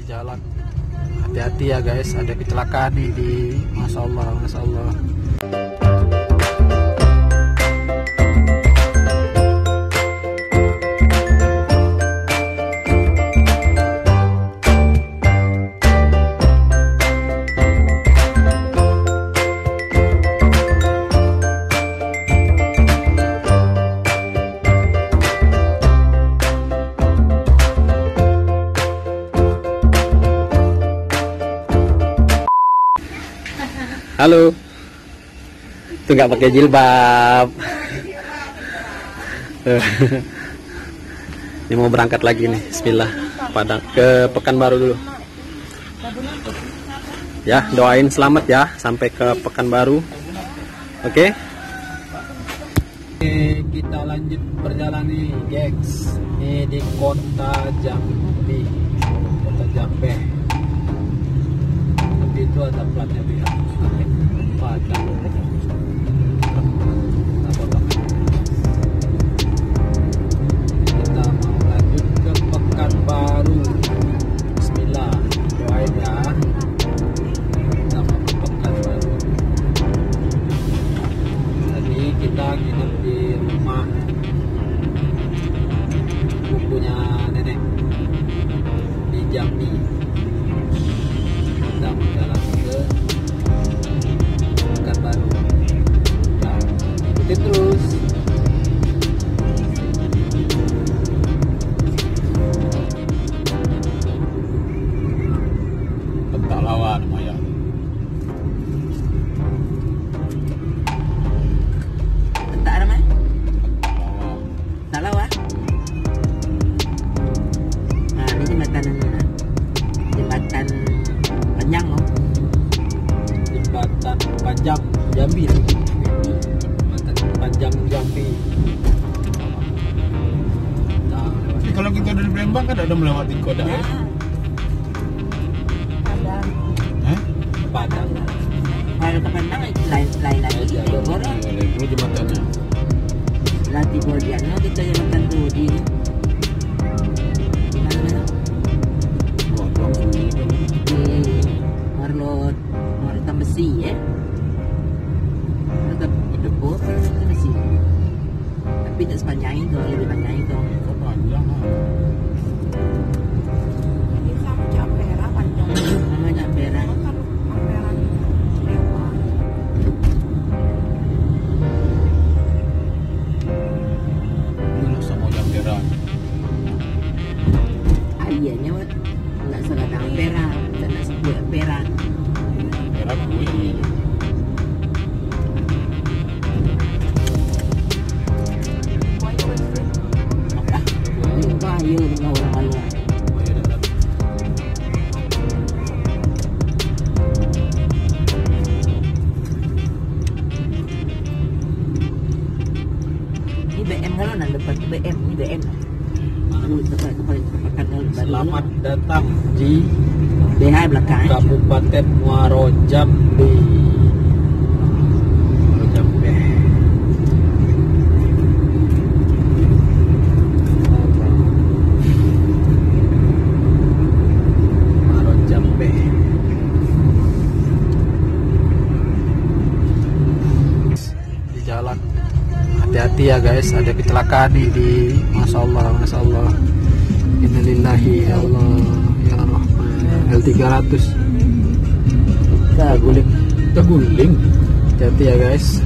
jalan. Hati-hati ya guys, ada kecelakaan nih di Masya Allah, Masya Allah. Halo, tuh nggak pakai jilbab. Ini mau berangkat lagi nih, Bismillah. Padang ke Pekanbaru dulu. Ya, doain selamat ya sampai ke Pekanbaru. Oke? Kita lanjut perjalanan nih, guys. Ini di kota Jambi, kota Jambi. Itu ada platnya dia. Padang. Kita mau lanjut ke Pekanbaru. Bismillah, doain ya. Kita mau ke Pekanbaru. Tadi kita nginep di rumah bukunya nenek di Jambi. Kita menjalan ke Pekanbaru. Nah, ikutin terus. Bentak lawan Maya. Bentak namanya? Tak lawan. Nah, ini jembatan panjang loh. Jembatan Panjang Jambi. Jembatan Panjang Jambi. Nah, Kalau kita dari Palembang kan ada melewati kota ya? Padang. Padang. Kalau ke Padang lain lagi di Bogor. Itu jembatannya. Latih Bordiano kita jembatan tuh di mana? Di Marlot Tambesi ya. Tetap depot Tambesi. Tapi tidak sepanjang itu, lebih panjang itu. Panjang lah. Namanya Ampera. Ini sama Ampera. Ayahnya nggak salah Ampera, tidak sebut Ampera. Ampera gue. Bahaya dengan orang luar. Ini BM kalau nak depan BM, ini BM. selamat datang di BH belakang. Kabupaten Muaro Jambi. Muaro Jambi. Muaro Jambi. Di jalan. Hati-hati ya guys, ada kecelakaan nih di Masya Allah, Masya Allah. Innalillahi ya Allah ya Rahman. L300 guling. Hati-hati ya guys.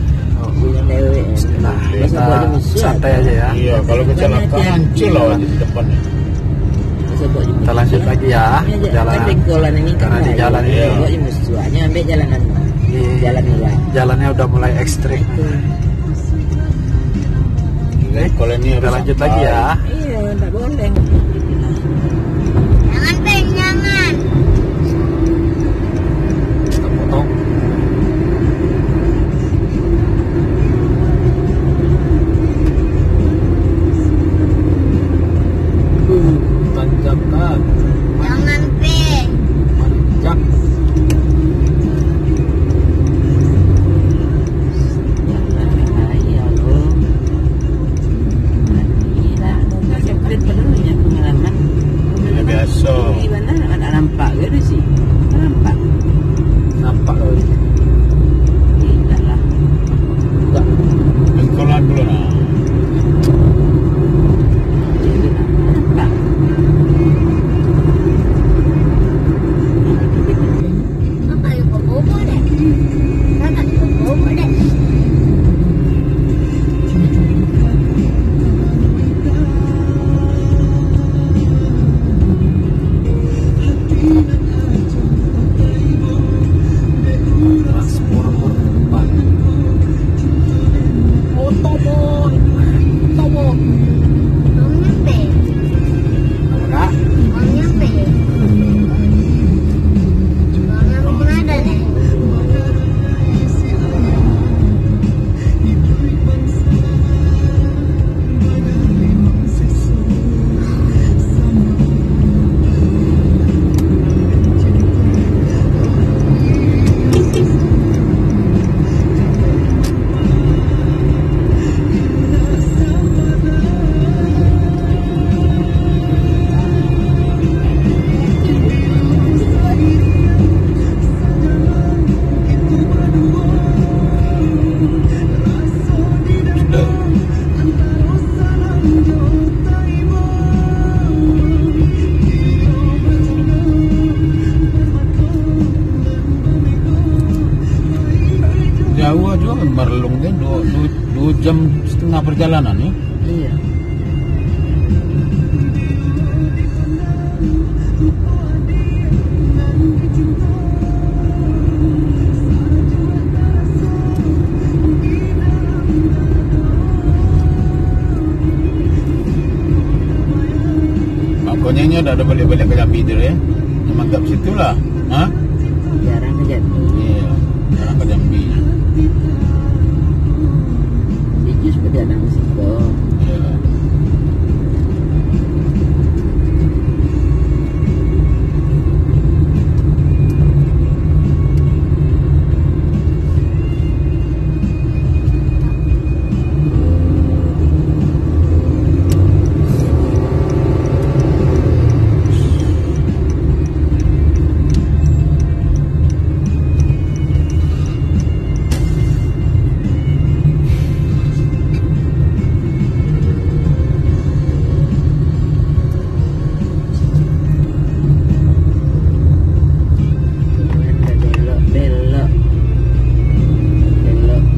Nah, kita santai aja ya. Iya, kalau kecelakaan hancur lah di depannya. Kita lanjut lagi ya. Jalan karena di jalan ini jalannya udah mulai ekstrim. Oke, Kalau ini kita lanjut lagi ya. Iya, enggak boleh. Jangan, Peng, jangan. Kita potong. Tanjakan. Jangan, Peng. Manjak. Ya Allah. Ini lah, mau kasih duit penuhnya pengalaman. Transformer depan. Oh, tomo. Uangnya P. Apa kak? Uangnya P. Uangnya mungkin ada nih. Jauh aja kan Barlung kan 2 jam setengah perjalanan ya. Iya. Makanya ini udah ada balik-balik ke Jambi tu ya. Mantap situ lah. Hah? Jarang ke Jambi. Iya. Jarang ke Jambi. Jujur perjalanan situ. Iya.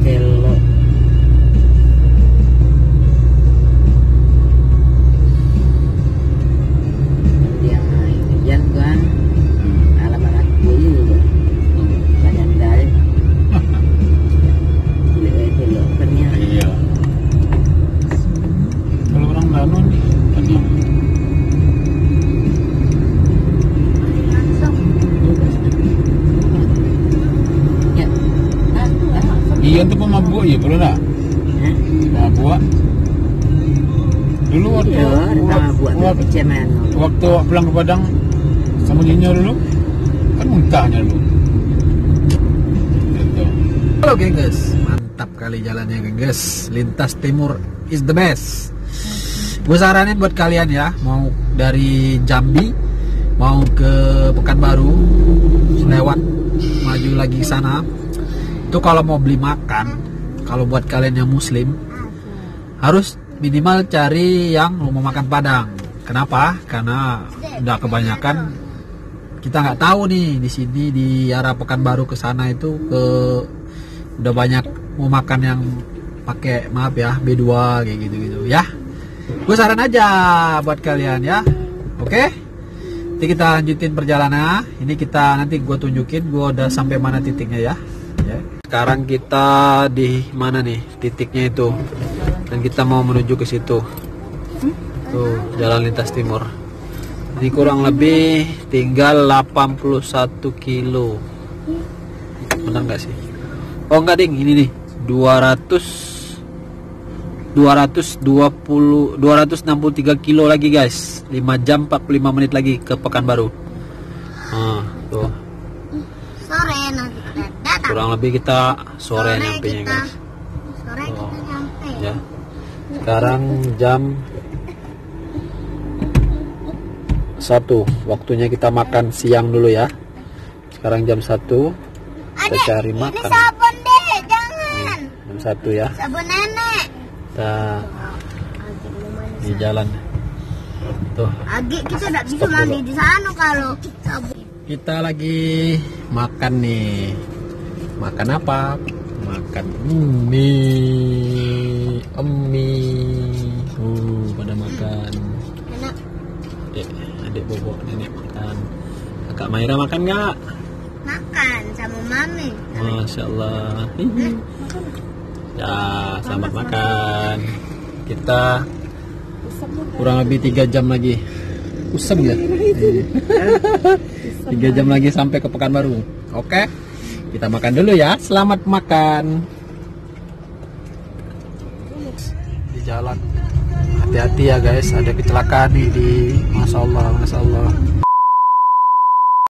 Belok. Dia yang kan alamat aku itu banyak dari belok ternyata. Iya. Kalau orang Danu nih tadi Langsung. Ya. iya itu pemabuk ya perlu tak? Pemabuk. Dulu waktu Buat pecaman. waktu pulang ke Padang sama Jinyo dulu kan muntahnya dulu. Gitu. Halo gengges, mantap kali jalannya gengges. Lintas Timur is the best. Gue saranin buat kalian ya, mau dari Jambi mau ke Pekanbaru, lewat maju lagi ke sana. Itu kalau mau beli makan, kalau buat kalian yang muslim harus minimal cari yang mau makan Padang. Kenapa? Karena udah kebanyakan kita nggak tahu nih di sini di arah Pekanbaru ke sana itu udah banyak mau makan yang pakai maaf ya B2 kayak gitu ya. Gue saran aja buat kalian ya. Oke. Nanti kita lanjutin perjalanan. Ini kita nanti gue tunjukin gue udah sampai mana titiknya ya. Sekarang kita di mana nih titiknya itu? Dan kita mau menuju ke situ. Tuh, Jalan Lintas Timur. Ini kurang lebih tinggal 81 kilo. Benar nggak sih? Oh enggak ding, ini nih 263 kilo lagi guys. 5 jam 45 menit lagi ke Pekanbaru. Tuh. Sore nanti kita datang. Kurang lebih kita sore nyampenya guys. Sore kita nyampe. Ya. Sekarang jam 1. Waktunya kita makan siang dulu ya. Sekarang jam 1. Kita cari Ini makan. sabun deh, jangan. Jam 1 ya. Sabun nenek. Kita di jalan. Tuh. Agi kita tidak bisa mandi di sana kalau sabun. Kita lagi makan nih. Makan apa? Makan mie. Pada makan. Enak. Adik bobok nenek makan. Kak Maira makan nggak? Makan sama mami. Masya Allah. Ya, selamat makan. Kita kurang lebih 3 jam lagi. Usem ya? 3 jam lagi sampai ke Pekanbaru. Oke, kita makan dulu ya. Selamat makan. Di jalan, hati-hati ya guys. Ada kecelakaan nih di Masya Allah.